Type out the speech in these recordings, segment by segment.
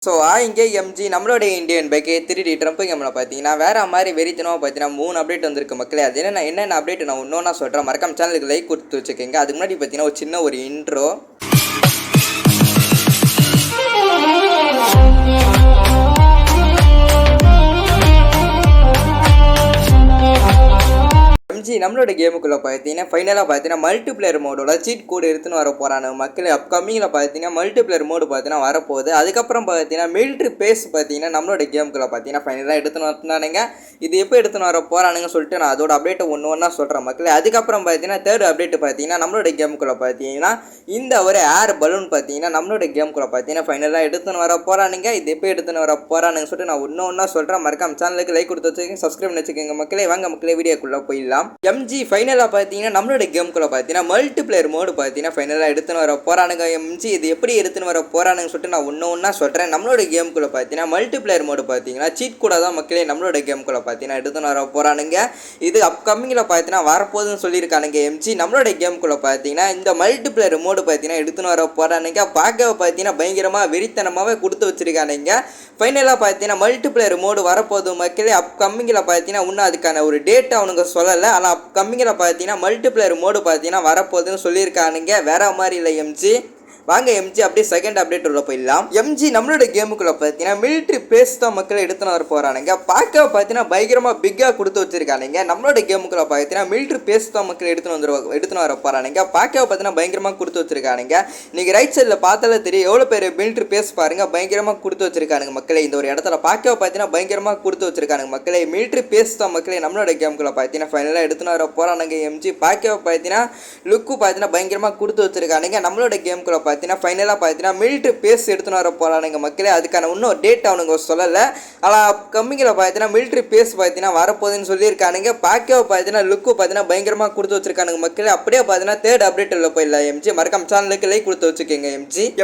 இங்கே எம்ஜி நம்மளோட Indian bike 3D Trump கேமில் பார்த்தீங்கன்னா வேறு மாதிரி வெறித்தனமாக பார்த்தீங்கன்னா 3 அப்டேட் வந்திருக்கு மக்களே. அது என்னென்ன அப்டேட் நான் ஒன்றா சொல்கிறேன். மறக்காம சேனலுக்கு லைக் கொடுத்து வச்சுக்கோங்க. அதுக்கு முன்னாடி பார்த்தீங்கன்னா ஒரு சின்ன ஒரு இன்ட்ரோ. எம்ஜி நம்மளோட கேமுக்குள்ளே பார்த்தீங்கன்னா ஃபைனலாக பார்த்தீங்கன்னா மல்டிப்ளேயர் மோடோட சீட் கோடு எடுத்துன்னு வர போகிறாங்க மக்கள். அப்கமிங்கில் பார்த்தீங்கன்னா மல்டிப்ளேயர் மோடு பார்த்தீங்கன்னா வரப்போகுது. அதுக்கப்புறம் பார்த்தீங்கன்னா மிலிட்ரி பேஸ் பார்த்தீங்கன்னா நம்மளோட கேமுக்குள்ளே பார்த்தீங்கன்னா ஃபைனலாக எடுத்துன்னு வந்தானுங்க. இது எப்போ எடுத்துன்னு வர போகிறானுங்க சொல்லிட்டு நான் அதோட அப்டேட்டை ஒன்றா சொல்கிறேன் மக்கள். அதுக்கப்புறம் பார்த்தீங்கன்னா தேர்ட் அப்டேட் பார்த்தீங்கன்னா நம்மளோட கேமுக்குள்ளே பார்த்தீங்கன்னா இந்த ஒரு ஏர் பலூன் பார்த்தீங்கன்னா நம்மளோட கேமுக்குள்ளே பார்த்தீங்கன்னா ஃபைனலாக எடுத்துன்னு வர போகிறானுங்க. இது எப்போ எடுத்துன்னு வர போகிறானுங்க சொல்லிட்டு நான் ஒன்றா சொல்கிறேன். மறக்காம சேனலுக்கு லைக் கொடுத்து வச்சுக்கோங்க, சப்ஸ்கிரைப் பண்ணி வச்சுக்கோங்க மக்களே. வாங்க மக்களே வீடியோக்குள்ளே போயிடலாம். எம்ஜி ஃபைனலாக பார்த்தீங்கன்னா நம்மளோட கேமுக்குள்ளே பார்த்தீங்கன்னா மல்டிப்ளேயர் மோடு பார்த்தீங்கன்னா ஃபைனலாக எடுத்துன்னு வர போகிறானுங்க. எம்ஜி இது எப்படி எடுத்துன்னு வர போகிறானுங்கன்னு சொல்லிட்டு நான் ஒன்றா சொல்கிறேன். நம்மளோட கேமுக்குள்ளே பார்த்தீங்கன்னா மல்டிப்ளேயர் மோடு பார்த்தீங்கன்னா சீட் கூட தான் மக்களே நம்மளோட கேமுக்குள்ளே பார்த்தீங்கன்னா எடுத்துன்னு வர போகிறானுங்க. இது அப்கமிங்கில் பார்த்தீங்கன்னா வரப்போகுதுன்னு சொல்லியிருக்கானுங்க. எம்ஜி நம்மளோட கேமுக்குள்ளே பார்த்தீங்கன்னா இந்த மல்டிப்ளேயர் மோடு பார்த்தீங்கன்னா எடுத்துன்னு வர போகிறானுங்க. பார்க்க பார்த்தீங்கன்னா பயங்கரமாக வெறித்தனமாகவே கொடுத்து வச்சுருக்கானுங்க. ஃபைனலாக பார்த்தீங்கன்னா மல்டிப்ளேயர் மோடு வரப்போகுது மக்களே. அப்கமிங்கில் பார்த்தீங்கன்னா இன்னும் அதுக்கான ஒரு டேட் அவனுங்க சொல்லலை. ஆனால் அப்கமிங்கில் பார்த்தீங்கன்னா மல்டிப்ளேயர் மோடு பார்த்தீங்கன்னா வரப்போகுதுன்னு சொல்லியிருக்கானுங்க. வேற மாதிரி இல்லை எம்ஜி. வாங்க எம்ஜி அப்படியே செகண்ட் அப்டேட் உள்ள போயிடலாம். எம்ஜி நம்மளோட கேமுக்குள்ள பார்த்தீங்கன்னா மிலிட்ரி பேஸ் தான் மக்கள் எடுத்துன்னு வர போகிறானுங்க. பார்க்க பார்த்தீங்கன்னா பயங்கரமாக பிக்காக கொடுத்து வச்சிருக்கானுங்க. நம்மளோட கேமுக்குள்ள பார்த்தீங்கன்னா மிலிட்ரி பேஸ் தான் மக்கள் எடுத்துன்னு வர போகிறானுங்க. பார்க்க பார்த்தீங்கன்னா பயங்கரமாக கொடுத்து வச்சிருக்கானுங்க. நீங்கள் ரைட் சைடில் பார்த்தாலே தெரியும் எவ்வளோ பேர் மிலிட்ரி பேஸ் பாருங்க பயங்கரமாக கொடுத்து வச்சிருக்கானுங்க மக்களே. இந்த ஒரு இடத்துல பார்க்க பார்த்தீங்கன்னா பயங்கரமாக கொடுத்து வச்சிருக்கானுங்க மக்களே. மிலிட்ரி பேஸ் தான் மக்களே நம்மளோட கேமுக்குள்ள பார்த்தீங்கன்னா ஃபைனலாக எடுத்துன்னு வர போகிறானுங்க. எம்ஜி பார்க்க பார்த்தீங்கன்னா லுக்கு பார்த்தீங்கன்னா பயங்கரமாக கொடுத்து வச்சிருக்கானுங்க. நம்மளோட கேமுக்குள்ள பார்த்தீங்கன்னா ஃபைனலாக பார்த்தீங்கன்னா மிலிட்ரி பேஸ் எடுத்துன்னு வர போகிறானுங்க மக்களே. அதுக்கான இன்னும் டேட் அவனுங்க சொல்லலை. ஆனால் கம்மிங்கில் பார்த்தீங்கன்னா மிலிட்ரி பேஸ் பார்த்தீங்கன்னா வரப்போகுதுன்னு சொல்லியிருக்கானுங்க. பார்க்க பார்த்தீங்கன்னா லுக்கு பார்த்தீங்கன்னா பயங்கரமாக கொடுத்து வச்சிருக்கானுங்க மக்களே. அப்படியே பார்த்தீங்கன்னா தேர்ட் அப்டேட்டில் போயிடலாம் எம்ஜி. மறக்காம சேனலுக்கு லைக் கொடுத்து வச்சுக்கோங்க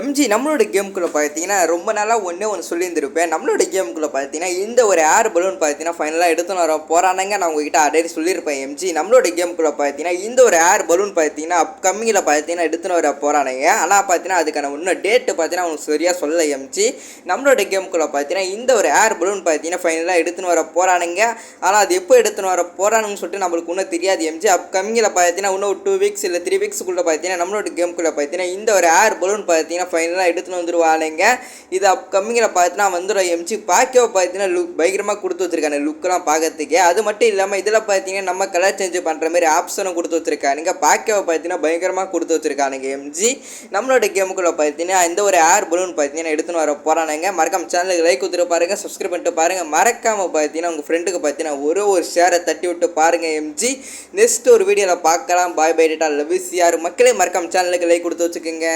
எம்ஜி நம்மளோட கேமுக்குள்ளே பார்த்தீங்கன்னா ரொம்ப நாளாக ஒன்று சொல்லியிருந்திருப்பேன். நம்மளோட கேமுக்குள்ளே பார்த்தீங்கன்னா இந்த ஒரு ஏர் பலூன் பார்த்தீங்கன்னா ஃபைனலாக எடுத்துன்னு வர போகிறானுங்க. நான் உங்ககிட்ட ஆல்ரெடி சொல்லியிருப்பேன் எம்ஜி. நம்மளோட கேமுக்குள்ளே பார்த்தீங்கன்னா இந்த ஒரு ஏர் பலூன் பார்த்தீங்கன்னா அப்கமிங்கில் பார்த்தீங்கன்னா எடுத்துன்னு வர போகிறானுங்க. ஆனால் பார்த்தீங்கன்னா அதுக்கான இன்னும் டேட்டு பார்த்தீங்கன்னா அவங்க சரியாக சொல்ல எம்ஜி. நம்மளோட கேமுக்குள்ளே பார்த்தீங்கன்னா இந்த ஒரு ஏர் பலூன் பார்த்தீங்கன்னா ஃபைனலாக எடுத்துன்னு வர போகிறானுங்க. ஆனால் அது எப்போ எடுத்துன்னு வர போகிறானுங்கன்னு சொல்லிட்டு நம்மளுக்கு இன்னும் தெரியாது எம்ஜி. அப்கமிங்கில் பார்த்தீங்கன்னா இன்னும் 2 வீக்ஸ் இல்லை 3 வீக்ஸ்க்குள்ளே பார்த்தீங்கன்னா நம்மளோட கேமுக்குள்ளே பார்த்தீங்கன்னா இந்த ஒரு ஏர் பலூன் பார்த்தீங்கன்னா ஃபைனலாக எடுத்துன்னு வந்துருவானுங்க. இது அப்கமிங்கில் பார்த்தீங்கன்னா வந்துடும் எம்ஜி. பார்க்க பார்த்தீங்கன்னா பயங்கரமாக கொடுத்து வச்சிருக்காங்க லுக்கெல்லாம் பார்க்கறதுக்கே. அது மட்டும் இல்லாமல் இதில் பார்த்தீங்கன்னா நம்ம கலர் சேஞ்ச் பண்ணுற மாதிரி ஆப்ஷனும் கொடுத்து வச்சிருக்கானுங்க. பார்க்க பார்த்தீங்கன்னா பயங்கரமாக கொடுத்து வச்சிருக்கானுங்க எம்ஜி. நம்மளோட கேமுக்குள்ள பார்த்தீங்கன்னா இந்த ஒரு ஏர் பலூன் பார்த்தீங்கன்னா எடுத்துன்னு வர போகிறானுங்க. மறக்காம சேனலுக்கு லைக் கொடுத்துட்டு பாருங்க, சப்ஸ்கிரைப் பண்ணிட்டு பாருங்க. மறக்காம பார்த்தீங்கன்னா உங்கள் ஃப்ரெண்டுக்கு பார்த்தீங்கன்னா ஒரு ஷேரை தட்டி விட்டு பாருங்க எம்ஜி. நெக்ஸ்ட் ஒரு வீடியோவில் பார்க்கலாம். Bye bye data love you CR மக்களே. மறக்காம சேனலுக்கு லைக் கொடுத்து வச்சுக்கோங்க.